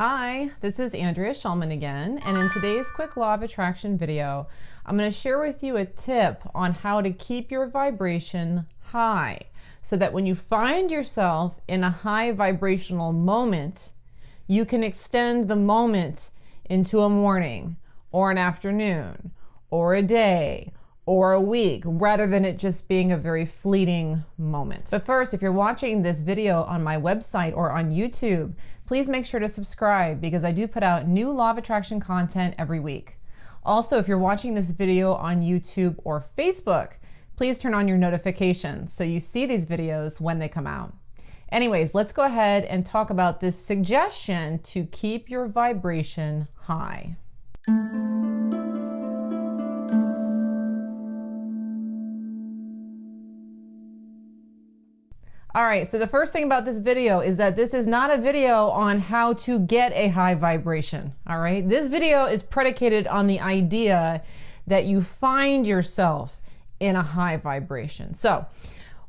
Hi, this is Andrea Schulman again, and in today's quick law of attraction video, I'm going to share with you a tip on how to keep your vibration high so that when you find yourself in a high vibrational moment, you can extend the moment into a morning or an afternoon or a day or a week, rather than it just being a very fleeting moment. But first, if you're watching this video on my website or on YouTube, please make sure to subscribe because I do put out new law of attraction content every week. Also, if you're watching this video on YouTube or Facebook, please turn on your notifications so you see these videos when they come out. Anyways, let's go ahead and talk about this suggestion to keep your vibration high. All right, so the first thing about this video is that this is not a video on how to get a high vibration, all right? This video is predicated on the idea that you find yourself in a high vibration. So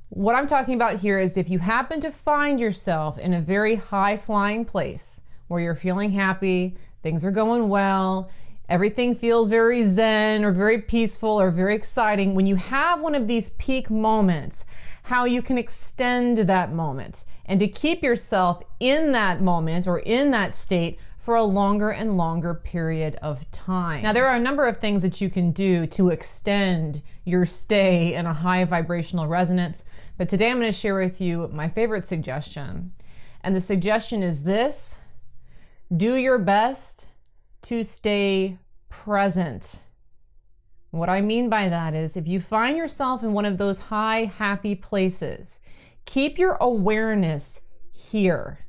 what I'm talking about here is if you happen to find yourself in a very high flying place where you're feeling happy, things are going well, everything feels very zen or very peaceful or very exciting, when you have one of these peak moments, how you can extend that moment and to keep yourself in that moment or in that state for a longer and longer period of time. Now, there are a number of things that you can do to extend your stay in a high vibrational resonance, but today I'm going to share with you my favorite suggestion. And the suggestion is this: do your best to stay present. What I mean by that is if you find yourself in one of those high, happy places, keep your awareness here.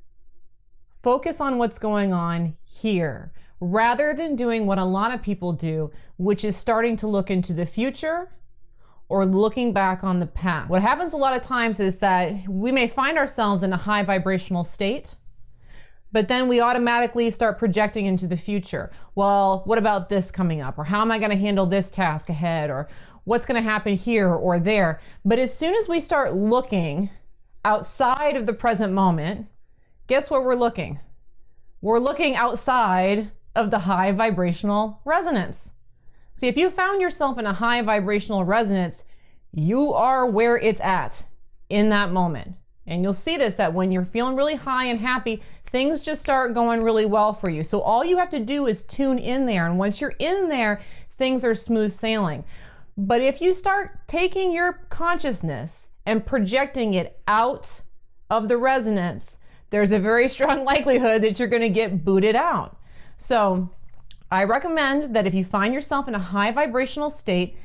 Focus on what's going on here, rather than doing what a lot of people do, which is starting to look into the future or looking back on the past. What happens a lot of times is that we may find ourselves in a high vibrational state, but then we automatically start projecting into the future. Well, what about this coming up? Or how am I going to handle this task ahead? Or what's going to happen here or there? But as soon as we start looking outside of the present moment, guess where we're looking? We're looking outside of the high vibrational resonance. See, if you found yourself in a high vibrational resonance, you are where it's at in that moment. And you'll see this, that when you're feeling really high and happy, things just start going really well for you. So all you have to do is tune in there. And once you're in there, things are smooth sailing. But if you start taking your consciousness and projecting it out of the resonance, there's a very strong likelihood that you're going to get booted out. So I recommend that if you find yourself in a high vibrational state,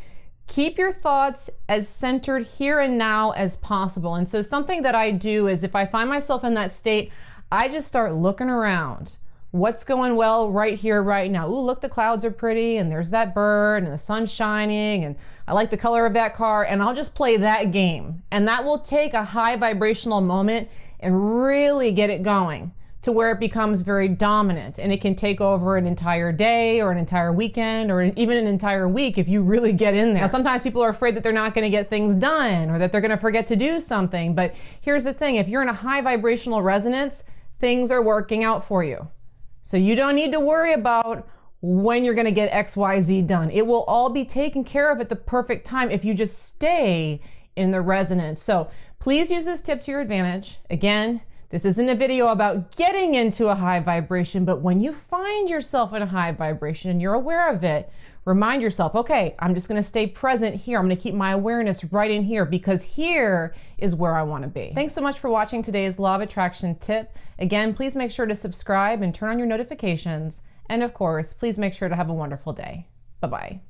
keep your thoughts as centered here and now as possible. And so something that I do is if I find myself in that state, I just start looking around. What's going well right here, right now? Ooh, look, the clouds are pretty, and there's that bird, and the sun's shining, and I like the color of that car, and I'll just play that game. And that will take a high vibrational moment and really get it going to where it becomes very dominant, and it can take over an entire day or an entire weekend or even an entire week if you really get in there. Now, sometimes people are afraid that they're not going to get things done or that they're going to forget to do something, but here's the thing: if you're in a high vibrational resonance, things are working out for you. So you don't need to worry about when you're going to get XYZ done. It will all be taken care of at the perfect time if you just stay in the resonance. So please use this tip to your advantage. Again, this isn't a video about getting into a high vibration, but when you find yourself in a high vibration and you're aware of it, remind yourself, okay, I'm just going to stay present here. I'm going to keep my awareness right in here because here is where I want to be. Thanks so much for watching today's Law of Attraction tip. Again, please make sure to subscribe and turn on your notifications. And of course, please make sure to have a wonderful day. Bye-bye.